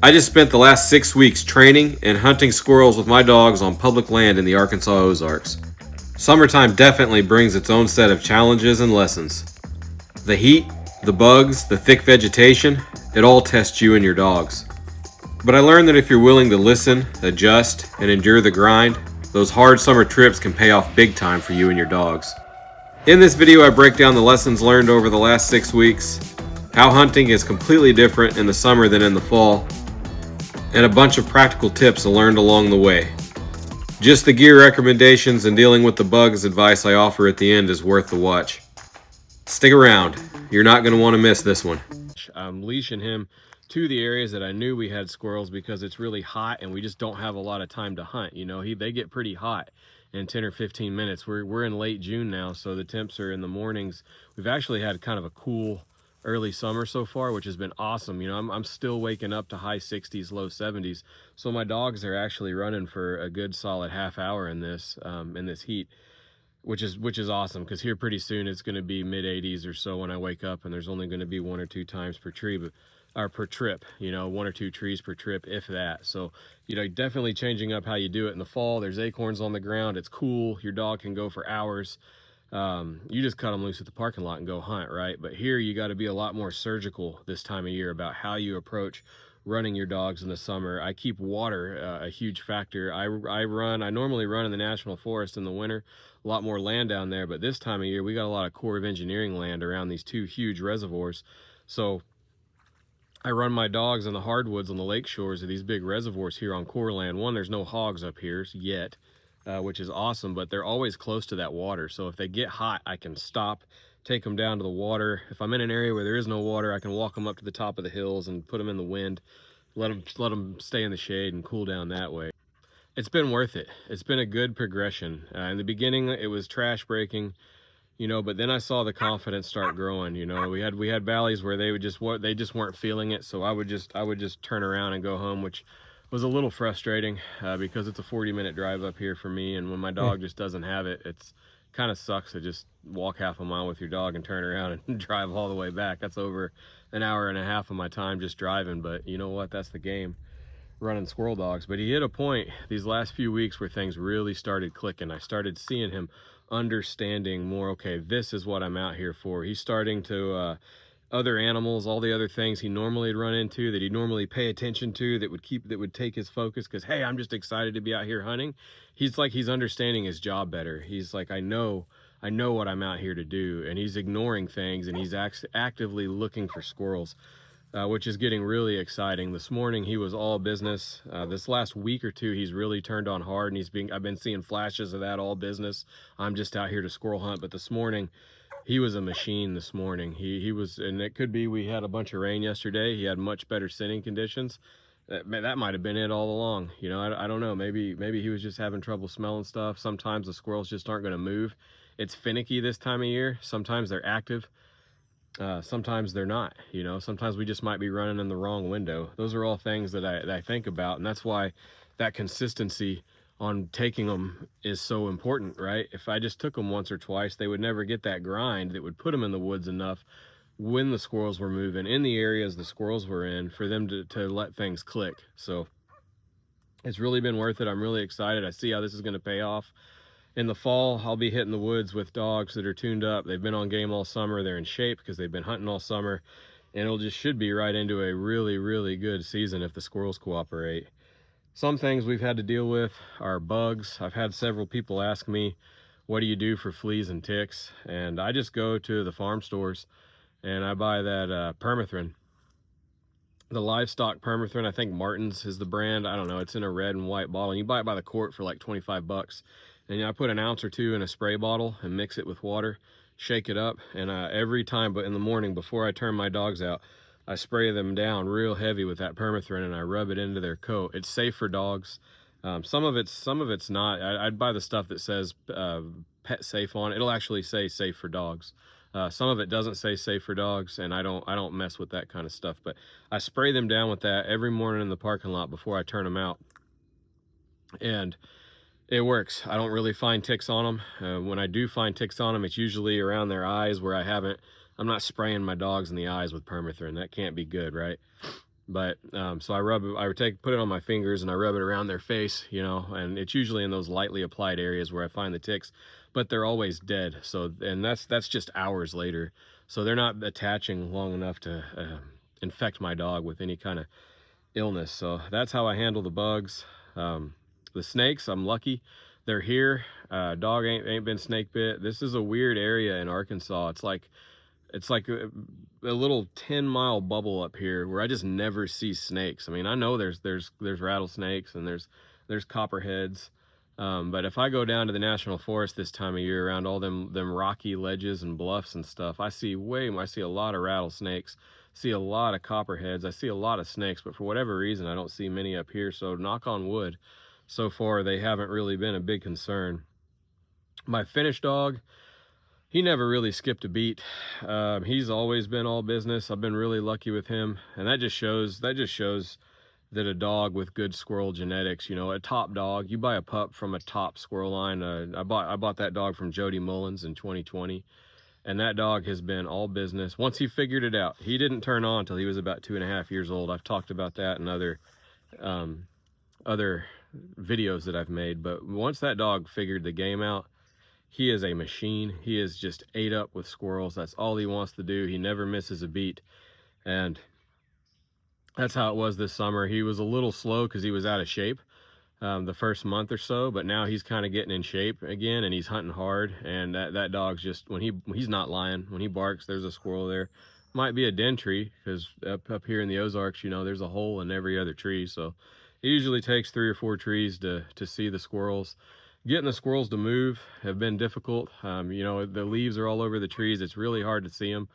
I just spent the last 6 weeks training and hunting squirrels with my dogs on public land in the Arkansas Ozarks. Summertime definitely brings its own set of challenges and lessons. The heat, the bugs, the thick vegetation, it all tests you and your dogs. But I learned that if you're willing to listen, adjust, and endure the grind, those hard summer trips can pay off big time for you and your dogs. In this video, I break down the lessons learned over the last 6 weeks, how hunting is completely different in the summer than in the fall, and a bunch of practical tips I learned along the way. Just the gear recommendations and dealing with the bugs advice I offer at the end is worth the watch. Stick around, you're not going to want to miss this one. I'm leashing him to the areas that I knew we had squirrels because it's really hot and we just don't have a lot of time to hunt. You know, they get pretty hot in 10 or 15 minutes. We're in late June now, so the temps are in the mornings. We've actually had kind of a cool early summer so far, which has been awesome. You know, I'm still waking up to high 60s, low 70s. So my dogs are actually running for a good solid half hour in this heat, which is awesome, because here pretty soon it's going to be mid 80s or so when I wake up, and there's only going to be 1 or 2 times per tree, or per trip, you know, 1 or 2 trees per trip, if that. So, you know, definitely changing up how you do it in the fall. There's acorns on the ground. It's cool. Your dog can go for hours. You just cut them loose at the parking lot and go hunt, right? But here you got to be a lot more surgical this time of year about how you approach running your dogs in the summer. I keep water a huge factor. I normally run in the national forest in the winter, a lot more land down there, but this time of year we got a lot of Corps of Engineering land around these 2 huge reservoirs. So I run my dogs in the hardwoods on the lake shores of these big reservoirs here on Corps land. One, there's no hogs up here yet, which is awesome, but they're always close to that water. So if they get hot, I can stop, take them down to the water. If I'm in an area where there is no water, I can walk them up to the top of the hills and put them in the wind, let them stay in the shade and cool down that way. It's been worth it. It's been a good progression. In the beginning, it was trash breaking, you know, but then I saw the confidence start growing. You know, we had valleys where they just weren't feeling it. So I would just turn around and go home, which was a little frustrating because it's a 40-minute drive up here for me, and when my dog just doesn't have it, it's kind of sucks to just walk half a mile with your dog and turn around and drive all the way back. That's over an hour and a half of my time just driving, but you know what, that's the game, running squirrel dogs. But he hit a point these last few weeks where things really started clicking. I started seeing him understanding more, okay, this is what I'm out here for. He's starting to other animals, all the other things he normally would run into, that he'd normally pay attention to, that would take his focus, because hey, I'm just excited to be out here hunting. He's understanding his job better. He's like, I know what I'm out here to do, and he's ignoring things, and he's actively looking for squirrels, which is getting really exciting. This morning he was all business. This last week or 2 he's really turned on hard, and I've been seeing flashes of that all business. I'm just out here to squirrel hunt. But this morning he was a machine. This morning he was, and it could be we had a bunch of rain yesterday. He had much better sitting conditions. That might have been it all along. You know, I don't know. Maybe he was just having trouble smelling stuff. Sometimes the squirrels just aren't going to move. It's finicky this time of year. Sometimes they're active, sometimes they're not. You know, sometimes we just might be running in the wrong window. Those are all things that I think about, and that's why that consistency on taking them is so important, right? If I just took them once or twice, they would never get that grind that would put them in the woods enough when the squirrels were moving in the areas the squirrels were in for them to let things click. So it's really been worth it. I'm really excited. I see how this is going to pay off. In the fall, I'll be hitting the woods with dogs that are tuned up. They've been on game all summer. They're in shape because they've been hunting all summer, and it'll just should be right into a really, really good season if the squirrels cooperate. Some things we've had to deal with are bugs. I've had several people ask me, what do you do for fleas and ticks? And I just go to the farm stores and I buy that permethrin. The livestock permethrin, I think Martin's is the brand. I don't know, it's in a red and white bottle, and you buy it by the quart for like 25 bucks. And you know, I put an ounce or 2 in a spray bottle and mix it with water, shake it up, and every time, but in the morning before I turn my dogs out, I spray them down real heavy with that permethrin, and I rub it into their coat. It's safe for dogs. Some of it's not. I'd buy the stuff that says pet safe on it. It'll actually say safe for dogs. Some of it doesn't say safe for dogs, and I don't mess with that kind of stuff. But I spray them down with that every morning in the parking lot before I turn them out, and it works. I don't really find ticks on them. When I do find ticks on them, it's usually around their eyes where I'm not spraying my dogs in the eyes with permethrin. That can't be good, right? But so put it on my fingers and I rub it around their face, you know, and it's usually in those lightly applied areas where I find the ticks, but they're always dead. So, and that's just hours later. So they're not attaching long enough to infect my dog with any kind of illness. So that's how I handle the bugs. The snakes, I'm lucky. They're here. Dog ain't been snake bit. This is a weird area in Arkansas. It's like a little 10-mile bubble up here where I just never see snakes. I mean, I know there's rattlesnakes and there's copperheads, but if I go down to the national forest this time of year around all them rocky ledges and bluffs and stuff, I see a lot of rattlesnakes, see a lot of copperheads, I see a lot of snakes, but for whatever reason I don't see many up here. So knock on wood, so far they haven't really been a big concern. My Finnish dog, he never really skipped a beat. He's always been all business. I've been really lucky with him, and that just shows that a dog with good squirrel genetics, you know, a top dog. You buy a pup from a top squirrel line. I bought that dog from Jody Mullins in 2020, and that dog has been all business. Once he figured it out, he didn't turn on until he was about 2.5 years old. I've talked about that in other videos that I've made, but once that dog figured the game out, he is a machine. He is just ate up with squirrels. That's all he wants to do. He never misses a beat. And that's how it was this summer. He was a little slow because he was out of shape the first month or so, but now he's kind of getting in shape again, and he's hunting hard. And that dog's just, he's not lying. When he barks, there's a squirrel there. Might be a den tree, because up here in the Ozarks, you know, there's a hole in every other tree. So it usually takes 3 or 4 trees to see the squirrels. Getting the squirrels to move have been difficult. You know, the leaves are all over the trees. It's really hard to see them.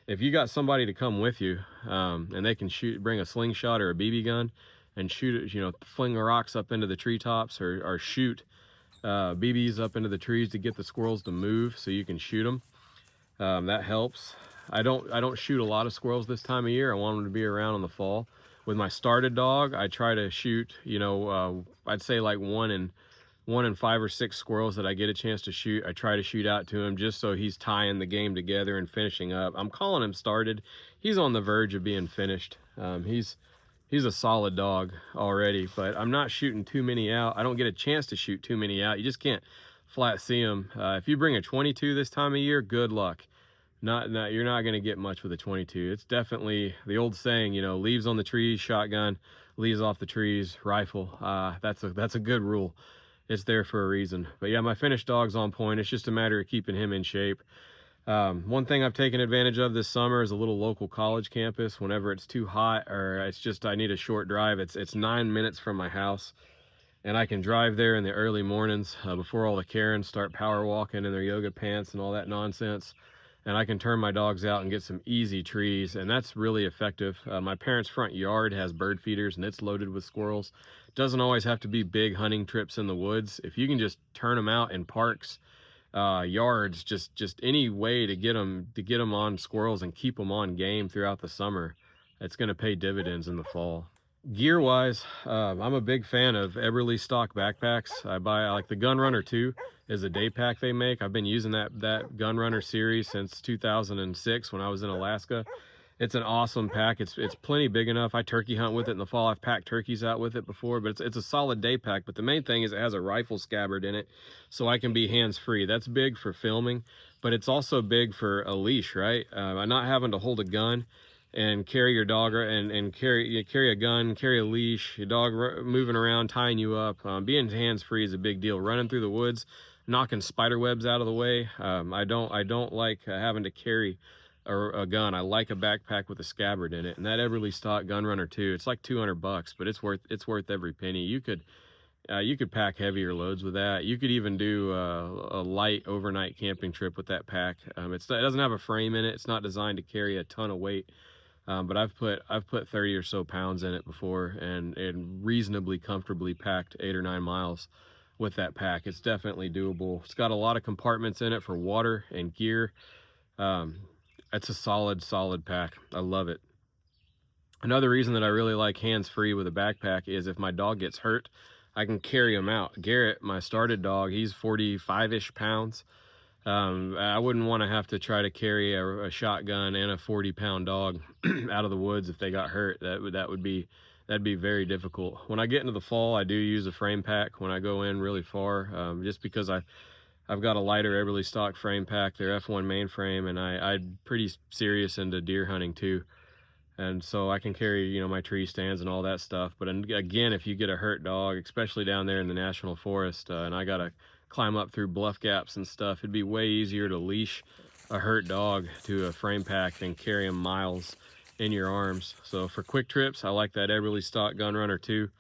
If you got somebody to come with you, and they can bring a slingshot or a BB gun and shoot it, you know, fling the rocks up into the treetops, or shoot BBs up into the trees to get the squirrels to move so you can shoot them. That helps. I don't shoot a lot of squirrels this time of year. I want them to be around in the fall. With my started dog, I try to shoot, you know, I'd say like one in 5 or 6 squirrels that I get a chance to shoot. I try to shoot out to him just so he's tying the game together and finishing up. I'm calling him started. He's on the verge of being finished. He's a solid dog already, but I'm not shooting too many out. I don't get a chance to shoot too many out. You just can't flat see them. If you bring a 22 this time of year, good luck. You're not going to get much with a 22. It's definitely the old saying, you know, leaves on the trees, shotgun, leaves off the trees, rifle. That's a good rule. It's there for a reason. But yeah, my Finnish dog's on point. It's just a matter of keeping him in shape. One thing I've taken advantage of this summer is a little local college campus. Whenever it's too hot, or it's just I need a short drive, it's 9 minutes from my house, and I can drive there in the early mornings before all the Karens start power walking in their yoga pants and all that nonsense. And I can turn my dogs out and get some easy trees, and that's really effective. My parents' front yard has bird feeders, and it's loaded with squirrels. It doesn't always have to be big hunting trips in the woods. If you can just turn them out in parks, yards, just any way to get them on squirrels and keep them on game throughout the summer, it's going to pay dividends in the fall. Gear wise, I'm a big fan of Eberly stock backpacks. I like the Gun Runner 2 is a day pack they make. I've been using that Gun Runner series since 2006 when I was in Alaska. It's an awesome pack. It's plenty big enough. I turkey hunt with it in the fall. I've packed turkeys out with it before, but it's a solid day pack. But the main thing is it has a rifle scabbard in it, so I can be hands-free. That's big for filming, but it's also big for a leash, right? I'm not having to hold a gun and carry your dog, and carry a gun, carry a leash, your dog moving around, tying you up. Being hands-free is a big deal. Running through the woods, knocking spider webs out of the way. I don't like having to carry a gun. I like a backpack with a scabbard in it, and that Everly stock Gun Runner 2, it's like $200, but it's worth every penny. You could pack heavier loads with that. You could even do a light overnight camping trip with that pack. It doesn't have a frame in it. It's not designed to carry a ton of weight. But I've put 30 or so pounds in it before, and reasonably comfortably packed 8 or 9 miles with that pack. It's definitely doable. It's got a lot of compartments in it for water and gear. It's a solid pack. I love it. Another reason that I really like hands-free with a backpack is if my dog gets hurt, I can carry him out. Garrett, my started dog, he's 45-ish pounds. I wouldn't want to have to try to carry a shotgun and a 40-pound dog out of the woods if they got hurt. That'd be very difficult. When I get into the fall, I do use a frame pack when I go in really far, just because I've got a lighter Everly stock frame pack. They're F1 mainframe, and I'm pretty serious into deer hunting too. And so I can carry, you know, my tree stands and all that stuff. But again, if you get a hurt dog, especially down there in the national forest, and I gotta climb up through bluff gaps and stuff, it'd be way easier to leash a hurt dog to a frame pack than carry him miles in your arms. So for quick trips, I like that Everly stock gun runner too.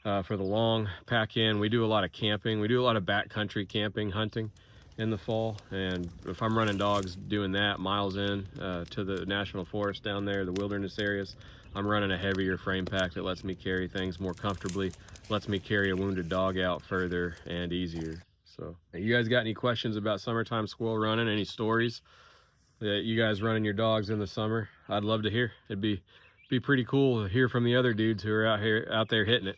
For the long pack in, we do a lot of camping. We do a lot of backcountry camping, hunting in the fall, and if I'm running dogs doing that miles in to the national forest down there, the wilderness areas, I'm running a heavier frame pack that lets me carry things more comfortably, lets me carry a wounded dog out further and easier. So you guys got any questions about summertime squirrel running? Any stories that you guys running your dogs in the summer? I'd love to hear. It'd be pretty cool to hear from the other dudes who are out there hitting it.